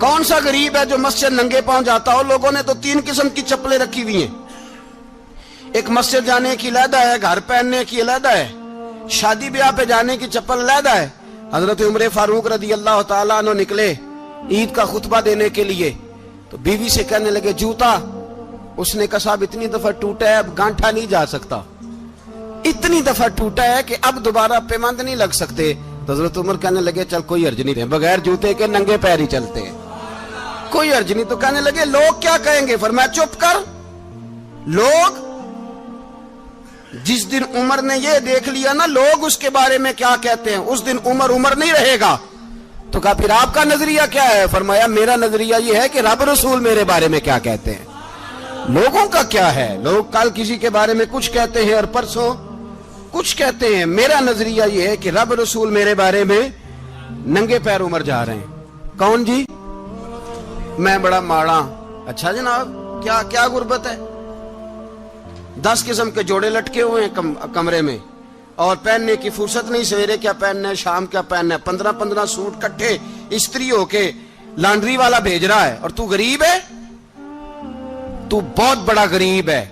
کون سا غریب ہے جو مسجد ننگے پاؤں جاتا ہو؟ لوگوں نے تو 3 قسم کی چپلیں رکھی ہوئی ہیں. ایک مسجد جانے کی علیحدہ ہے، گھر پہننے کی علیحدہ ہے، شادی بیاہ پہ جانے کی چپل علیحدہ ہے. حضرت عمر فاروق رضی اللہ تعالیٰ عنہ نکلے عید کا خطبہ دینے کے لیے، تو بیوی سے کہنے لگے جوتا. اس نے کہا صاحب اتنی دفعہ ٹوٹا ہے اب گانٹھا نہیں جا سکتا، اتنی دفعہ ٹوٹا ہے کہ اب دوبارہ پیمند نہیں لگ سکتے. تو حضرت عمر کہنے لگے چل کوئی حرج نہیں ہے، بغیر جوتے کے ننگے پیر ہی چلتے ہیں، کوئی حرج نہیں. تو کہنے لگے لوگ کیا کہیں گے؟ فرمایا چپ کر. لوگ جس دن عمر نے یہ دیکھ لیا نا لوگ اس کے بارے میں کیا کہتے ہیں، اس دن عمر نہیں رہے گا. تو کہا پھر آپ کا نظریہ کیا ہے؟ فرمایا میرا نظریہ یہ ہے کہ رب رسول میرے بارے میں کیا کہتے ہیں. لوگوں کا کیا ہے؟ لوگ کل کسی کے بارے میں کچھ کہتے ہیں اور پرسوں کچھ کہتے ہیں. میرا نظریہ یہ ہے کہ رب رسول میرے بارے میں ننگے پیر عمر جا رہے ہیں. کون جی؟ میں بڑا ماڑا. اچھا جناب کیا غربت ہے؟ 10 قسم کے جوڑے لٹکے ہوئے ہیں کمرے میں اور پہننے کی فرصت نہیں. سویرے کیا پہننا ہے، شام کیا پہننا ہے، 15 سوٹ کٹھے استری ہو کے لانڈری والا بھیج رہا ہے، اور تو غریب ہے. تو بہت بڑا غریب ہے.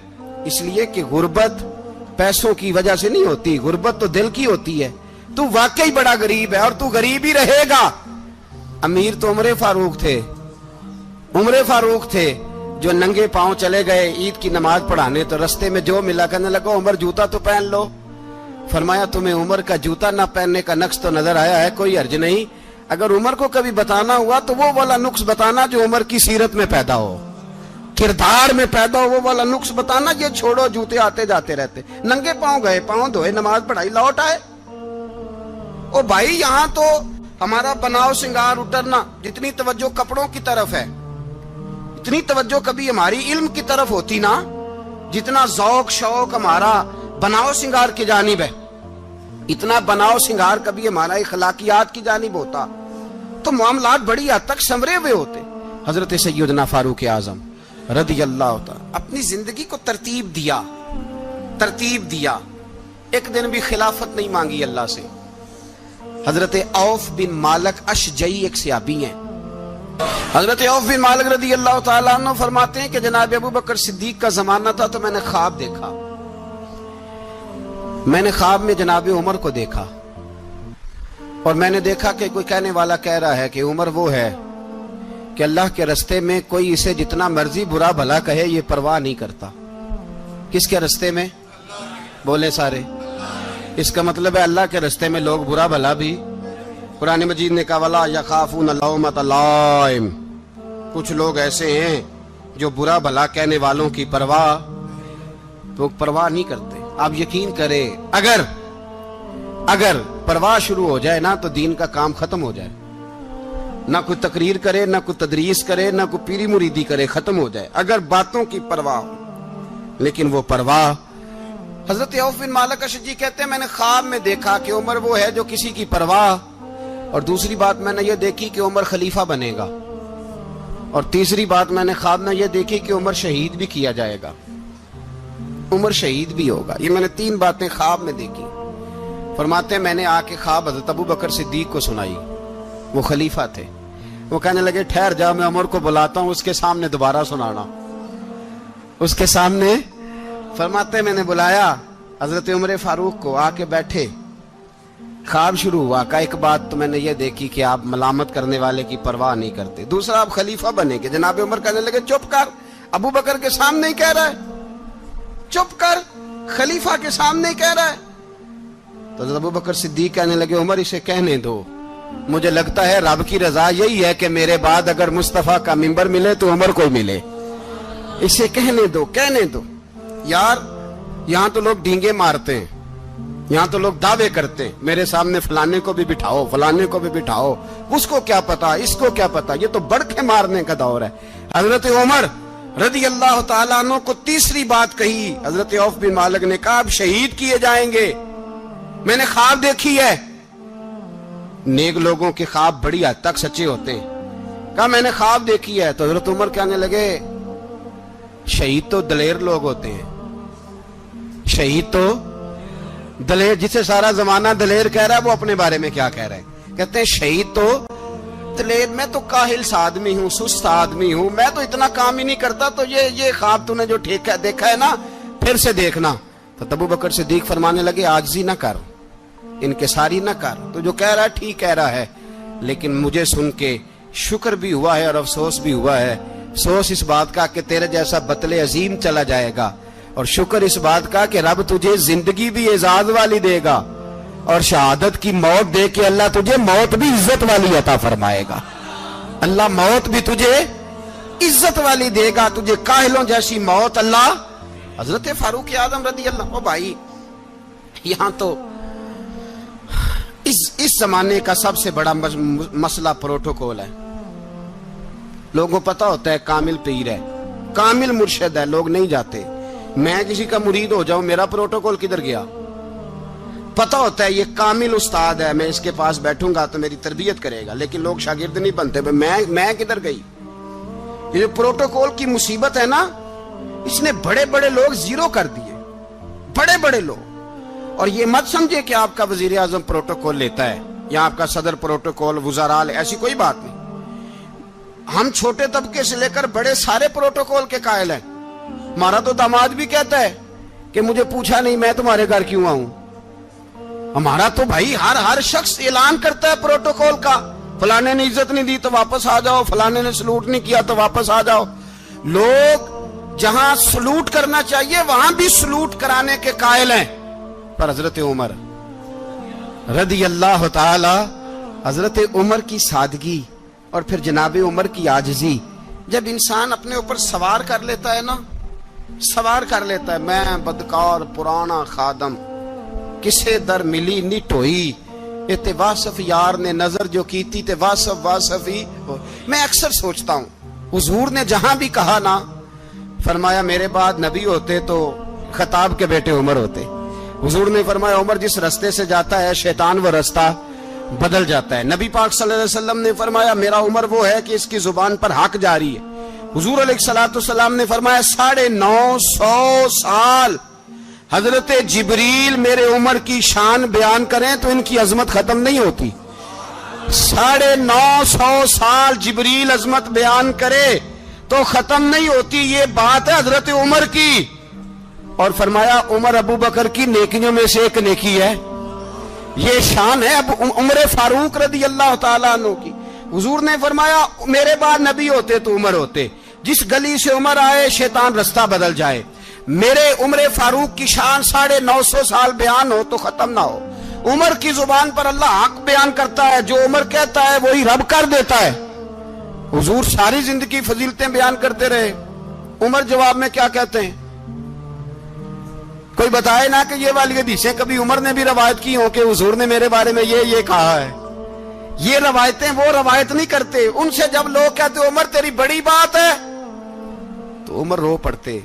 اس لیے کہ غربت پیسوں کی وجہ سے نہیں ہوتی، غربت تو دل کی ہوتی ہے. تو واقعی بڑا غریب ہے اور تو غریب ہی رہے گا. امیر تو عمر فاروق تھے جو ننگے پاؤں چلے گئے عید کی نماز پڑھانے. تو رستے میں جو ملا کہنے لگا عمر جوتا تو پہن لو. فرمایا تمہیں عمر کا جوتا نہ پہننے کا نقص تو نظر آیا ہے، کوئی حرج نہیں. اگر عمر کو کبھی بتانا ہوا تو وہ والا نقص بتانا جو عمر کی سیرت میں پیدا ہو، کردار میں پیدا ہو، وہ والا نقص بتانا. یہ چھوڑو جوتے آتے جاتے رہتے. ننگے پاؤں گئے، پاؤں دھوئے، نماز پڑھائی، لوٹ آئے. او بھائی یہاں تو ہمارا بناؤ سنگار اترنا، جتنی توجہ کپڑوں کی طرف ہے اتنی توجہ کبھی ہماری علم کی طرف ہوتی نا، جتنا ذوق شوق ہمارا بناؤ سنگار کی جانب ہے، اتنا بناؤ سنگار کبھی ہمارا اخلاقیات کی جانب ہوتا تو معاملات بڑی حد تک سنورے ہوئے ہوتے. حضرت سیدنا فاروق اعظم رضی اللہ تعالی اپنی زندگی کو ترتیب دیا. ایک دن بھی خلافت نہیں مانگی اللہ سے. حضرت عوف بن مالک اشجعی ایک صحابی ہیں. حضرت عوف بن مالک رضی اللہ تعالیٰ عنہ فرماتے ہیں کہ جناب ابو بکر صدیق کا زمانہ تھا تو میں نے خواب دیکھا. میں نے خواب میں جناب عمر کو دیکھا اور میں نے دیکھا کہ کوئی کہنے والا کہہ رہا ہے کہ عمر وہ ہے کہ اللہ کے رستے میں کوئی اسے جتنا مرضی برا بھلا کہے یہ پرواہ نہیں کرتا. کس کے رستے میں؟ بولے سارے. اس کا مطلب ہے اللہ کے رستے میں لوگ برا بھلا بھی. قرآن مجید نے کہا وَلَا يَخَافُونَ لَوْمَةَ لَائِمٍ. کچھ لوگ ایسے ہیں جو برا بھلا کہنے والوں کی پرواہ نہیں کرتے. آپ یقین کریں اگر پرواہ شروع ہو جائے نا تو دین کا کام ختم ہو جائے. نہ کوئی تقریر کرے، نہ کوئی تدریس کرے، نہ کوئی پیری مریدی کرے، ختم ہو جائے اگر باتوں کی پرواہ ہو. لیکن وہ پرواہ. حضرت عوف بن مالک اشجعی کہتے ہیں میں نے خواب میں دیکھا کہ عمر وہ ہے جو کسی کی پرواہ، اور دوسری بات میں نے یہ دیکھی کہ عمر خلیفہ بنے گا، اور تیسری بات میں نے خواب میں یہ دیکھی کہ عمر شہید بھی کیا جائے گا، عمر شہید بھی ہوگا. یہ میں نے 3 باتیں خواب میں دیکھی. فرماتے ہیں میں نے آ کے خواب حضرت ابو بکر صدیق کو سنائی. وہ خلیفہ تھے. وہ کہنے لگے ٹھہر جا، میں عمر کو بلاتا ہوں، اس کے سامنے دوبارہ سنانا. اس کے سامنے. فرماتے ہیں میں نے بلایا حضرت عمر فاروق کو، آ کے بیٹھے. خواب شروع ہوا. کا ایک بات تو میں نے یہ دیکھی کہ آپ ملامت کرنے والے کی پرواہ نہیں کرتے. دوسرا آپ خلیفہ بنے گے. جناب عمر کہنے لگے چپ کر، ابو بکر کے سامنے ہی کہہ رہا ہے، چپ کر، خلیفہ کے سامنے ہی کہہ رہا ہے. تو حضرت ابو بکر صدیق کہنے لگے عمر اسے کہنے دو، مجھے لگتا ہے رب کی رضا یہی ہے کہ میرے بعد اگر مصطفیٰ کا منبر ملے تو عمر کو ملے. اسے کہنے دو. یار یہاں تو لوگ ڈینگے مارتے ہیں، یہاں تو لوگ دعوے کرتے ہیں میرے سامنے فلانے کو بھی بٹھاؤ، فلانے کو بھی بٹھاؤ، اس کو کیا پتا، اس کو کیا پتا. یہ تو بڑکے مارنے کا دور ہے. حضرت عمر رضی اللہ تعالیٰ عنہ کو تیسری بات کہی. حضرت عوف بن مالک نے کہا آپ شہید کیے جائیں گے، میں نے خواب دیکھی ہے. نیک لوگوں کے خواب بڑی حد تک سچے ہوتے ہیں. کہا میں نے خواب دیکھی ہے. تو حضرت عمر کہنے لگے شہید تو دلیر لوگ ہوتے ہیں، شہید تو دلیر، جسے سارا زمانہ دلیر کہہ رہا ہے وہ اپنے بارے میں کیا کہہ رہے ہیں. کہتے ہیں شہید تو بتلے، میں تو کاہل سا آدمی ہوں، سست آدمی ہوں، میں تو اتنا کام ہی نہیں کرتا، تو یہ خواب تو نے جو دیکھا ہے نا پھر سے دیکھنا۔ تو ابو بکر صدیق فرمانے لگے عاجزی نہ کر، انکساری نہ کر، تو جو کہہ رہا ہے ٹھیک کہہ رہا ہے، لیکن مجھے سن کے شکر بھی ہوا ہے اور افسوس بھی ہوا ہے۔ افسوس اس بات کا کہ تیرے جیسا بتلے عظیم چلا جائے گا، اور شکر اس بات کا کہ رب تجھے زندگی بھی اعزاز والی دے گا، اور شہادت کی موت دے کے اللہ تجھے موت بھی عزت والی عطا فرمائے گا۔ اللہ موت بھی تجھے عزت والی دے گا، تجھے کاہلوں جیسی موت اللہ۔ حضرت فاروق اعظم رضی اللہ عنہ، بھائی یہاں تو اس زمانے کا سب سے بڑا مسئلہ پروٹوکول ہے۔ لوگوں پتہ ہوتا ہے کامل پیر ہے، کامل مرشد ہے، لوگ نہیں جاتے۔ میں کسی کا مرید ہو جاؤں، میرا پروٹوکول کدھر گیا؟ پتہ ہوتا ہے یہ کامل استاد ہے، میں اس کے پاس بیٹھوں گا تو میری تربیت کرے گا، لیکن لوگ شاگرد نہیں بنتے۔ میں کدھر گئی؟ یہ جو پروٹوکول کی مصیبت ہے نا، اس نے بڑے بڑے لوگ زیرو کر دیے، بڑے بڑے لوگ۔ اور یہ مت سمجھے کہ آپ کا وزیر اعظم پروٹوکول لیتا ہے یا آپ کا صدر پروٹوکول، وزراء، ایسی کوئی بات نہیں۔ ہم چھوٹے طبقے سے لے کر بڑے سارے پروٹوکول کے قائل ہیں۔ ہمارا تو داماد بھی کہتا ہے کہ مجھے پوچھا نہیں، میں تمہارے گھر کیوں آؤں۔ ہمارا تو بھائی ہر شخص اعلان کرتا ہے پروٹوکول کا، فلانے نے عزت نہیں دی تو واپس آ جاؤ، فلانے نے سلوٹ نہیں کیا تو واپس آ جاؤ۔ لوگ جہاں سلوٹ کرنا چاہیے وہاں بھی سلوٹ کرانے کے قائل ہیں۔ پر حضرت عمر رضی اللہ تعالی، حضرت عمر کی سادگی اور پھر جناب عمر کی عاجزی، جب انسان اپنے اوپر سوار کر لیتا ہے نا، سوار کر لیتا ہے، میں بدکار پرانا خادم، کسے در ملی نہیں ٹوئی، تے واصف یار نے نظر جو کیتی تے واصف ہی۔ میں اکثر سوچتا ہوں حضور نے جہاں بھی کہا نا، فرمایا میرے بعد نبی ہوتے تو خطاب کے بیٹے عمر ہوتے۔ حضور نے فرمایا عمر جس رستے سے جاتا ہے شیطان وہ رستہ بدل جاتا ہے۔ نبی پاک صلی اللہ علیہ وسلم نے فرمایا میرا عمر وہ ہے کہ اس کی زبان پر حق جاری ہے۔ حضور علیہ الصلوۃ نے فرمایا 950 سال حضرت جبریل میرے عمر کی شان بیان کریں تو ان کی عظمت ختم نہیں ہوتی۔ 950 سال جبریل عظمت بیان کرے تو ختم نہیں ہوتی۔ یہ بات ہے حضرت عمر کی، اور فرمایا عمر ابو بکر کی نیکیوں میں سے ایک نیکی ہے، یہ شان ہے اب عمر فاروق رضی اللہ تعالیٰ عنہ کی۔ حضور نے فرمایا میرے بعد نبی ہوتے تو عمر ہوتے، جس گلی سے عمر آئے شیطان رستہ بدل جائے۔ میرے عمر فاروق کی شان 950 سال بیان ہو تو ختم نہ ہو۔ عمر کی زبان پر اللہ حق بیان کرتا ہے، جو عمر کہتا ہے وہی رب کر دیتا ہے۔ حضور ساری زندگی فضیلتیں بیان کرتے رہے، عمر جواب میں کیا کہتے ہیں؟ کوئی بتائے نا کہ یہ والی حدیثیں کبھی عمر نے بھی روایت کی ہوں کہ حضور نے میرے بارے میں یہ کہا ہے۔ یہ روایتیں وہ روایت نہیں کرتے، ان سے جب لوگ کہتے عمر تیری بڑی بات ہے تو عمر رو پڑتے،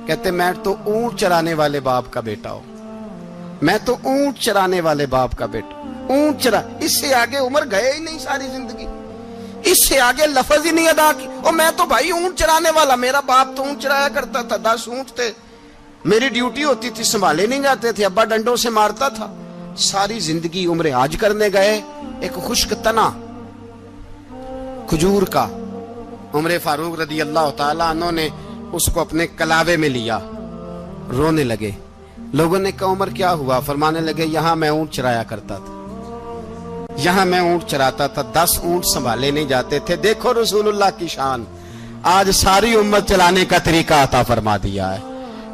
کہتے میں تو اونٹ چرانے والے باپ کا بیٹا ہوں، میں تو اونٹ چرانے والے باپ کا بیٹا، اونٹ چرا۔ اس سے آگے عمر گئے ہی نہیں ساری زندگی، اس سے آگے لفظ ہی نہیں ادا کی۔ اور میں تو بھائی اونٹ چرانے والا، میرا باپ تو اونٹ چرایا کرتا تھا، 10 اونٹ تھے، میری ڈیوٹی ہوتی تھی، سنبھالے نہیں جاتے تھے، ابا ڈنڈوں سے مارتا تھا۔ ساری زندگی عمر حج کرنے گئے، ایک خشک تنا کھجور کا عمر فاروق رضی اللہ تعالیٰ عنہ نے اس کو اپنے کلاوے میں لیا، رونے لگے۔ لوگوں نے کہا عمر کیا ہوا؟ فرمانے لگے یہاں میں اونٹ چرایا کرتا تھا، یہاں میں اونٹ چراتا تھا، 10 اونٹ سنبھالے نہیں جاتے تھے۔ دیکھو رسول اللہ کی شان، آج ساری امت چلانے کا طریقہ عطا فرما دیا ہے،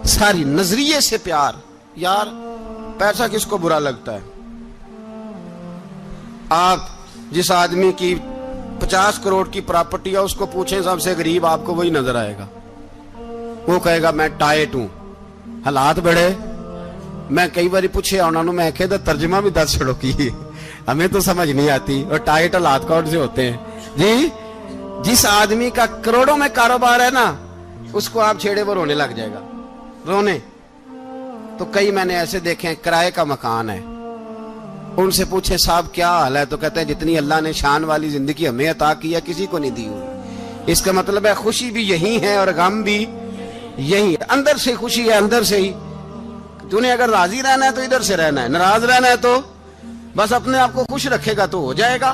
ساری نظریے سے پیار۔ یار پیسہ کس کو برا لگتا ہے؟ آپ جس آدمی کی 50 کروڑ کی پراپرٹی ہے اس کو پوچھیں سب سے غریب، آپ کو وہی نظر آئے گا۔ وہ کہے گا میں ٹائٹ ہوں، حالات بڑے۔ میں کئی باری پوچھے انہوں نے، میں کہتا ترجمہ بھی 10 چھڑوں کی، ہمیں تو سمجھ نہیں آتی، اور ٹائٹ حالات کون سے ہوتے ہیں جی؟ جس آدمی کا کروڑوں میں کاروبار ہے نا، اس کو آپ چھیڑے وہ رونے لگ جائے گا، رونے۔ تو کئی میں نے ایسے دیکھے ہیں کرائے کا مکان ہے، ان سے پوچھے صاحب کیا حال ہے، تو کہتے ہیں جتنی اللہ نے شان والی زندگی ہمیں عطا کی ہے کسی کو نہیں دی ہوئی۔ اس کا مطلب ہے خوشی بھی یہی ہے اور غم بھی یہی ہے، اندر سے خوشی ہے، اندر سے ہی۔ تو نے اگر راضی رہنا ہے تو ادھر سے رہنا ہے، ناراض رہنا ہے تو بس اپنے آپ کو خوش رکھے گا تو ہو جائے گا۔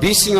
20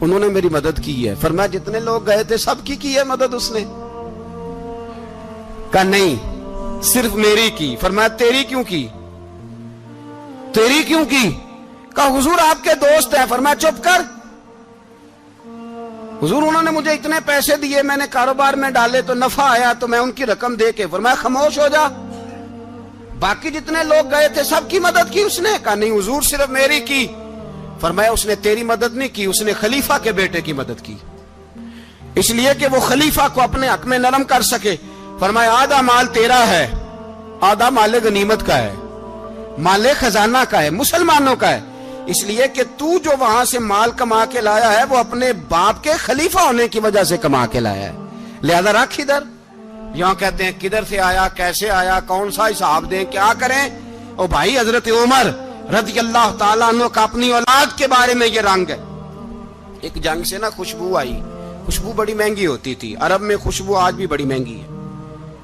انہوں نے میری مدد کی ہے. فرمایا جتنے لوگ گئے تھے سب کی ہے مدد اس نے؟ کہا نہیں صرف میری کی. فرمایا تیری کیوں کی؟ تیری کیوں کی؟ کہا حضور آپ کے دوست ہیں. فرمایا چپ کر حضور انہوں نے مجھے اتنے پیسے دیے, میں نے کاروبار میں ڈالے تو نفع آیا تو میں ان کی رقم دے کے. فرمایا خاموش ہو جا, باقی جتنے لوگ گئے تھے سب کی مدد کی اس نے؟ کہا نہیں حضور صرف میری کی. فرمایا اس نے تیری مدد نہیں کی, اس نے خلیفہ کے بیٹے کی مدد کی, اس لیے کہ وہ خلیفہ کو اپنے حق میں نرم کر سکے. فرمایا آدھا مال تیرا ہے, آدھا مال غنیمت کا ہے, مال خزانہ کا ہے, مسلمانوں کا ہے, اس لیے کہ تو جو وہاں سے مال کما کے لایا ہے وہ اپنے باپ کے خلیفہ ہونے کی وجہ سے کما کے لایا ہے, لہذا رکھ ادھر. یہاں کہتے ہیں کدھر سے آیا, کیسے آیا, کون سا حساب دیں, کیا کریں. او بھائی حضرت عمر رضی اللہ تعالیٰ عنہ کا اپنی اولاد کے بارے میں یہ رنگ ہے. ایک جنگ سے نا خوشبو آئی, خوشبو بڑی مہنگی ہوتی تھی, عرب میں خوشبو آج بھی بڑی مہنگی ہے,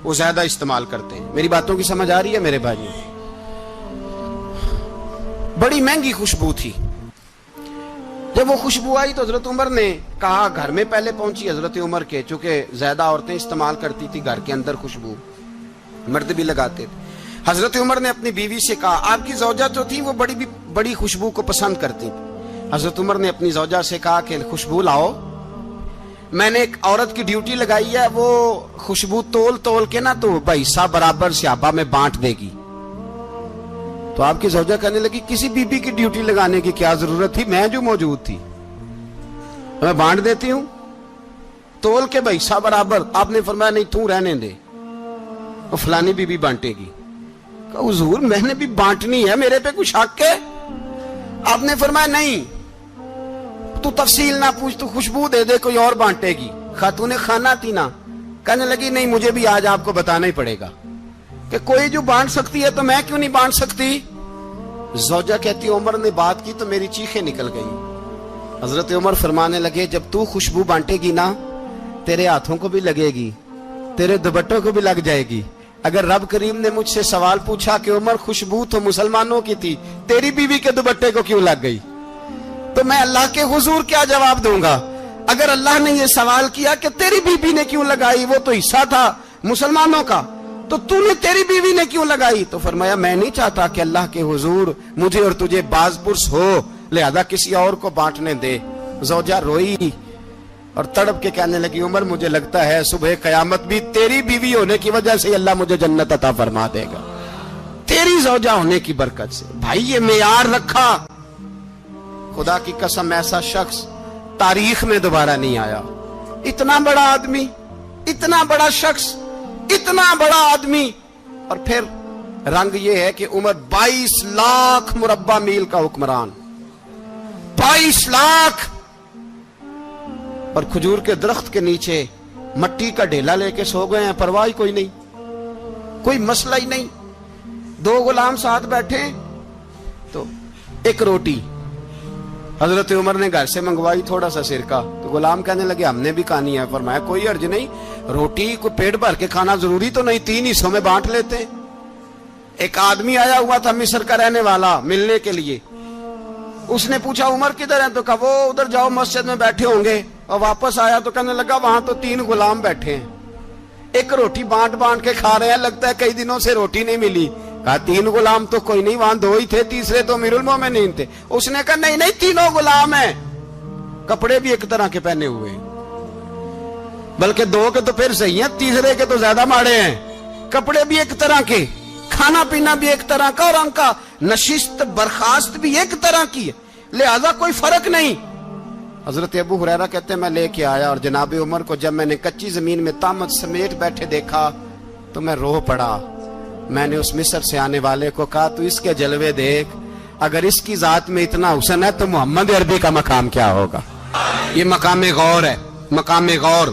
وہ زیادہ استعمال کرتے ہیں. میری باتوں کی سمجھ آ رہی ہے میرے بھائی؟ بڑی مہنگی خوشبو تھی. جب وہ خوشبو آئی تو حضرت عمر نے کہا, گھر میں پہلے پہنچی حضرت عمر کے, چونکہ زیادہ عورتیں استعمال کرتی تھی گھر کے اندر خوشبو, مرد بھی لگاتے تھے. حضرت عمر نے اپنی بیوی سے کہا, آپ کی زوجہ جو تھی وہ بڑی خوشبو کو پسند کرتی. حضرت عمر نے اپنی زوجہ سے کہا کہ خوشبو لاؤ, میں نے ایک عورت کی ڈیوٹی لگائی ہے, وہ خوشبو تول کے نا تو حصہ برابر صحابہ میں بانٹ دے گی. تو آپ کی زوجہ کہنے لگی کسی بی بی کی ڈیوٹی لگانے کی کیا ضرورت تھی, میں جو موجود تھی میں بانٹ دیتی ہوں تول کے حصہ برابر. آپ نے فرمایا نہیں تو رہنے دے, وہ فلانی بی بی بانٹے گی. کہا حضور میں نے بھی بانٹنی ہے, میرے پہ کچھ حق ہے؟ آپ نے فرمایا نہیں تو تفصیل نہ پوچھ, تو خوشبو دے دے, کوئی اور بانٹے گی. خاتون خانہ تھی نا, کہنے لگی نہیں مجھے بھی آج آپ کو بتانا ہی پڑے گا کہ کوئی جو بانٹ سکتی ہے تو میں کیوں نہیں بانٹ سکتی. زوجہ کہتی عمر نے بات کی تو میری چیخیں نکل گئی. حضرت عمر فرمانے لگے جب تو خوشبو بانٹے گی نا تیرے ہاتھوں کو بھی لگے گی, تیرے دوپٹوں کو بھی لگ جائے گی. اگر رب کریم نے مجھ سے سوال پوچھا کہ عمر خوشبو تو مسلمانوں کی تھی, تیری بیوی کے دوپٹے کو کیوں لگ گئی, تو میں اللہ کے حضور کیا جواب دوں گا؟ اگر اللہ نے یہ سوال کیا کہ تیری بیوی نے کیوں لگائی, وہ تو حصہ تھا مسلمانوں کا, تو تو نے تیری بیوی نے کیوں لگائی؟ تو فرمایا میں نہیں چاہتا کہ اللہ کے حضور مجھے اور تجھے باز پرس ہو, لہذا کسی اور کو بانٹنے دے. زوجہ روئی اور تڑپ کے کہنے لگی عمر مجھے لگتا ہے صبح قیامت بھی تیری بیوی ہونے کی وجہ سے اللہ مجھے جنت عطا فرما دے گا, تیری زوجہ ہونے کی برکت سے. بھائی یہ معیار رکھا, خدا کی قسم ایسا شخص تاریخ میں دوبارہ نہیں آیا. اتنا بڑا آدمی, اتنا بڑا شخص, اتنا بڑا آدمی, اور پھر رنگ یہ ہے کہ عمر 22 لاکھ مربع میل کا حکمران, 22 لاکھ, اور کھجور کے درخت کے نیچے مٹی کا ڈھیلا لے کے سو گئے ہیں, پرواہ کوئی نہیں, کوئی مسئلہ ہی نہیں. 2 غلام ساتھ بیٹھے تو ایک روٹی حضرت عمر نے گھر سے منگوائی, تھوڑا سا سرکہ, تو غلام کہنے لگے ہم نے بھی کھانی ہے. فرمایا کوئی حرج نہیں, روٹی کو پیٹ بھر کے کھانا ضروری تو نہیں, 3 حصوں میں بانٹ لیتے. ایک آدمی آیا ہوا تھا مصر کا رہنے والا ملنے کے لیے, اس نے پوچھا عمر کدھر ہیں, تو کہا وہ ادھر جاؤ مسجد میں بیٹھے ہوں گے. اور واپس آیا تو کہنے لگا وہاں تو 3 غلام بیٹھے ہیں, ایک روٹی بانٹ کے کھا رہے ہیں, لگتا ہے کئی دنوں سے روٹی نہیں ملی. کہا 3 غلام تو کوئی نہیں, وہاں 2 ہی تھے, تیسرے تو امیر المومنین تھے. اس نے کہا نہیں 3 غلام ہیں, کپڑے بھی ایک طرح کے پہنے ہوئے, بلکہ 2 کے تو پھر صحیح ہیں, تیسرے کے تو زیادہ ماڑے ہیں. کپڑے بھی ایک طرح کے, کھانا پینا بھی ایک طرح کا, اور ان کا نشست برخاست بھی ایک طرح کی ہے, لہذا کوئی فرق نہیں. حضرت ابو ہریرہ کہتے ہیں میں لے کے آیا, اور جناب عمر کو جب میں نے کچی زمین میں تامت سمیٹ بیٹھے دیکھا تو میں رو پڑا. میں نے اس مصر سے آنے والے کو کہا تو اس کے جلوے دیکھ, اگر اس کی ذات میں اتنا حسن ہے تو محمد عربی کا مقام کیا ہوگا. یہ مقام غور ہے, مقام غور.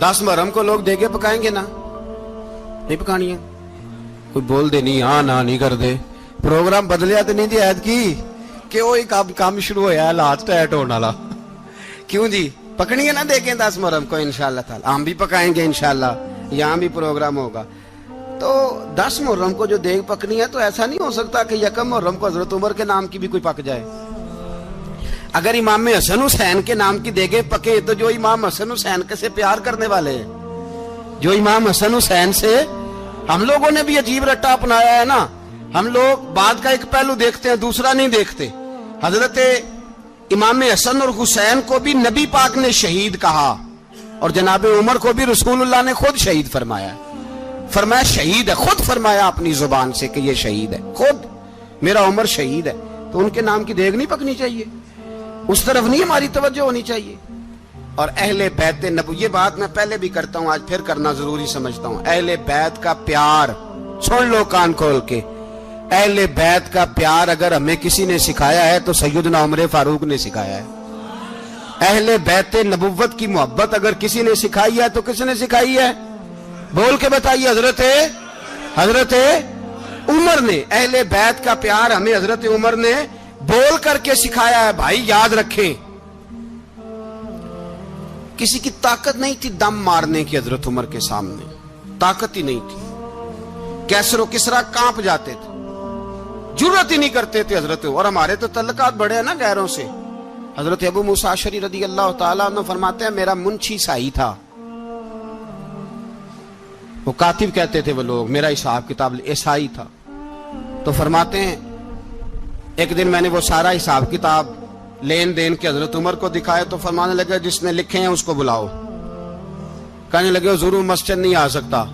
10 محرم کو لوگ دیگے پکائیں گے نا, نہیں پکانی ہے, کوئی بول دے نہیں, ہاں نہ نہیں کر دے, پروگرام بدلیا تو نہیں دی عید کی کہ وہ ایک کام شروع ہوا ہے لات ٹیٹ ہونے والا. کیوں جی پکنی ہے نا دیکھیں 10 محرم کو انشاءاللہ تعالی, ہم بھی پکائیں گے انشاءاللہ, یہاں بھی پروگرام ہوگا. تو 10 محرم کو جو دیگ پکنی ہے تو ایسا نہیں ہو سکتا کہ 1 محرم کو حضرت عمر کے نام کی بھی کوئی پک جائے. اگر امام حسن حسین کے نام کی دیگیں پکے تو جو امام حسن حسین سے پیار کرنے والے ہیں، جو امام حسن حسین سے، ہم لوگوں نے بھی عجیب رٹا اپنایا ہے نا، ہم لوگ بات کا ایک پہلو دیکھتے ہیں دوسرا نہیں دیکھتے۔ حضرت امام حسن اور حسین کو بھی نبی پاک نے شہید کہا، اور جناب عمر کو بھی رسول اللہ نے خود شہید فرمایا، فرمایا شہید ہے، خود فرمایا اپنی زبان سے کہ یہ شہید ہے، خود میرا عمر شہید ہے۔ تو ان کے نام کی دیگ نہیں پکنی چاہیے، اس طرف نہیں ہماری توجہ ہونی چاہیے۔ اور اہل بیت نبوی، یہ بات میں پہلے بھی کرتا ہوں، آج پھر کرنا ضروری سمجھتا ہوں، اہل بیت کا پیار، سن لو کان کھول کے، اہل بیت کا پیار اگر ہمیں کسی نے سکھایا ہے تو سیدنا عمر فاروق نے سکھایا ہے۔ اہل بیت نبوت کی محبت اگر کسی نے سکھائی ہے تو کس نے سکھائی ہے؟ بول کے بتائیے، حضرت عمر نے۔ اہل بیت کا پیار ہمیں حضرت عمر نے بول کر کے سکھایا ہے۔ بھائی یاد رکھیں، کسی کی طاقت نہیں تھی دم مارنے کی حضرت عمر کے سامنے، طاقت ہی نہیں تھی۔ کیسر و کسرا کانپ جاتے تھے، جرأت ہی نہیں کرتے تھے حضرت۔ اور ہمارے تو تعلقات بڑے ہیں نا غیروں سے۔ حضرت ابو موسیٰ اشعری رضی اللہ تعالیٰ عنہ فرماتے ہیں میرا منشی عیسائی تھا، وہ کاتب کہتے تھے وہ لوگ، میرا حساب کتاب عیسائی تھا۔ تو فرماتے ہیں ایک دن میں نے وہ سارا حساب کتاب لین دین کے حضرت عمر کو دکھائے تو فرمانے لگے جس نے لکھے ہیں اس کو بلاؤ۔ کہنے لگے ضرور مسجد نہیں آ سکتا۔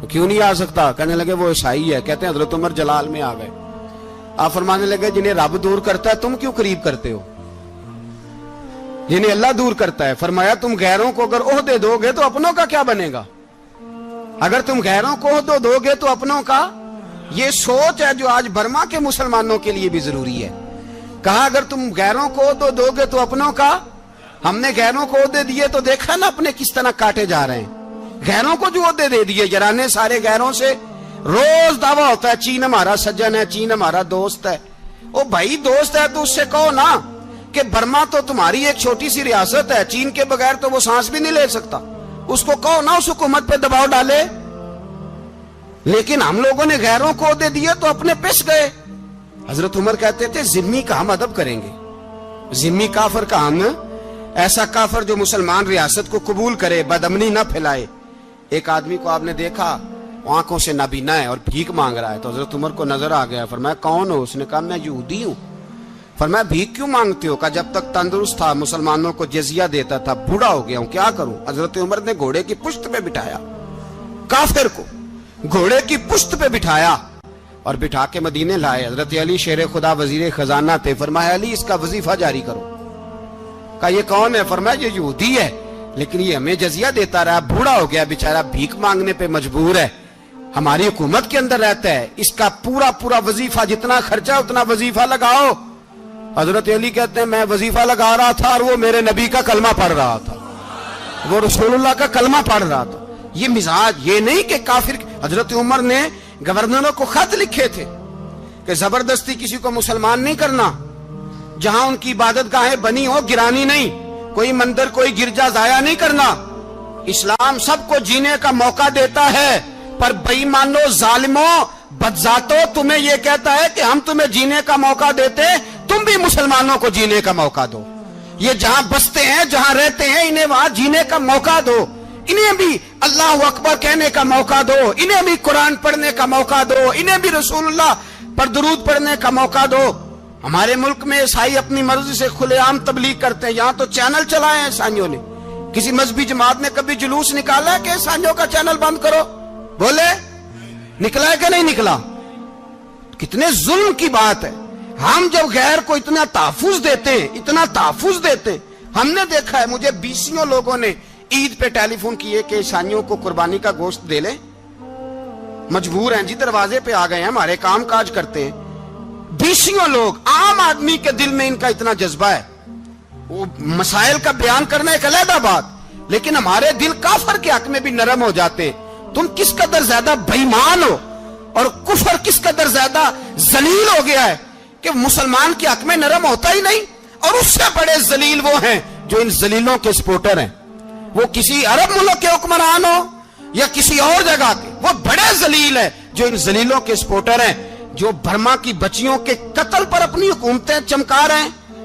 کیوں نہیں آ سکتا؟ کہنے لگے وہ عیسائی ہے۔ کہتے ہیں حضرت عمر جلال میں آ گئے۔ آپ فرمانے لگے جنہیں رب دور کرتا ہے تم کیوں قریب کرتے ہو؟ جنہیں اللہ دور کرتا ہے۔ فرمایا تم غیروں کو اگر عہدے دو گے تو اپنوں کا کیا بنے گا؟ اگر تم غیروں کو عہدے دو گے تو اپنوں کا۔ یہ سوچ ہے جو آج برما کے مسلمانوں کے لیے بھی ضروری ہے۔ کہا اگر تم غیروں کو عہدے دو گے تو اپنوں کا۔ ہم نے غیروں کو عہدے دیے تو دیکھا نا اپنے کس طرح کاٹے جا رہے ہیں۔ غیروں کو جو عہدے دے دیے یرانے سارے غیروں سے، روز دعویٰ ہوتا ہے چین ہمارا سجن ہے، چین ہمارا دوست ہے۔ او بھائی دوست ہے تو اس سے کہو نا کہ برما تو تمہاری ایک چھوٹی سی ریاست ہے، چین کے بغیر تو وہ سانس بھی نہیں لے سکتا۔ اس کو کہو نا اس حکومت پہ دباؤ ڈالے۔ لیکن ہم لوگوں نے غیروں کو عہدے دیے تو اپنے پس گئے۔ حضرت عمر کہتے تھے ذمہ کا ہم ادب کریں گے، ذمہ کافر کا ہم، ایسا کافر جو مسلمان ریاست کو قبول کرے، بدامنی نہ پھیلائے۔ ایک آدمی کو آپ نے دیکھا آنکھوں سے نابینا ہے اور بھیک مانگ رہا ہے، تو حضرت عمر کو نظر آ گیا۔ فرمایا کون ہو؟ اس نے کہا میں یہودی ہوں۔ فرمایا بھیک کیوں مانگتے ہو؟ کہا جب تک تندرست تھا مسلمانوں کو جزیہ دیتا تھا، بوڑھا ہو گیا ہوں کیا کروں؟ حضرت عمر نے گھوڑے کی پشت پہ بٹھایا، کافر کو گھوڑے کی پشت پہ بٹھایا اور بٹھا کے مدینے لائے۔ حضرت علی شیر خدا وزیر خزانہ تھے۔ فرمایا علی اس کا وظیفہ جاری کرو۔ کہا یہ کون ہے؟ فرمایا یہ یہودی ہے لیکن یہ ہمیں جزیہ دیتا رہا، بوڑھا ہو گیا بیچارہ، بھیک مانگنے پہ مجبور ہے، ہماری حکومت کے اندر رہتا ہے، اس کا پورا وظیفہ جتنا خرچہ اتنا وظیفہ لگاؤ۔ حضرت علی کہتے ہیں میں وظیفہ لگا رہا تھا اور وہ میرے نبی کا کلمہ پڑھ رہا تھا، وہ رسول اللہ کا کلمہ پڑھ رہا تھا۔ یہ مزاج، یہ نہیں کہ کافر۔ حضرت عمر نے گورنروں کو خط لکھے تھے کہ زبردستی کسی کو مسلمان نہیں کرنا، جہاں ان کی عبادت گاہیں بنی ہو گرانی نہیں، کوئی مندر کوئی گرجا ضائع نہیں کرنا۔ اسلام سب کو جینے کا موقع دیتا ہے، پر بے ایمانو ظالموں بدذاتو تمہیں یہ کہتا ہے کہ ہم تمہیں جینے کا موقع دیتے، تم بھی مسلمانوں کو جینے کا موقع دو۔ یہ جہاں بستے ہیں جہاں رہتے ہیں انہیں وہاں جینے کا موقع دو، انہیں بھی اللہ اکبر کہنے کا موقع دو، انہیں بھی قرآن پڑھنے کا موقع دو، انہیں بھی رسول اللہ پر درود پڑھنے کا موقع دو۔ ہمارے ملک میں عیسائی اپنی مرضی سے کھلے عام تبلیغ کرتے ہیں، یہاں تو چینل چلائے ہیں عیسائیوں نے۔ کسی مذہبی جماعت نے کبھی جلوس نکالا ہے کہ عیسائیوں کا چینل بند کرو؟ بولے نکلا ہے کہ نہیں نکلا؟ کتنے ظلم کی بات ہے۔ ہم جب غیر کو اتنا تحفظ دیتے ہیں، اتنا تحفظ دیتے ہیں، ہم نے دیکھا ہے مجھے بیسیوں لوگوں نے عید پہ ٹیلی فون کیے کہ عیسائیوں کو قربانی کا گوشت دے لیں، مجبور ہیں جی، دروازے پہ آ گئے ہیں، ہمارے کام کاج کرتے ہیں۔ بیسیوں لوگ، عام آدمی کے دل میں ان کا اتنا جذبہ ہے، وہ مسائل کا بیان کرنا ایک علیحدہ بات، لیکن ہمارے دل کافر کے حق میں بھی نرم ہو جاتے ہیں۔ تم کس قدر زیادہ بے ایمان ہو اور کفر کس قدر زیادہ ذلیل ہو گیا ہے کہ مسلمان کے حق میں نرم ہوتا ہی نہیں۔ اور اس سے بڑے ذلیل وہ ہیں جو ان ذلیلوں کے سپورٹر ہیں، وہ کسی عرب ملک کے حکمران ہو یا کسی اور جگہ کے، وہ بڑے ذلیل ہیں جو ان ذلیلوں کے سپورٹر ہیں، جو برما کی بچیوں کے قتل پر اپنی حکومتیں چمکا رہے ہیں۔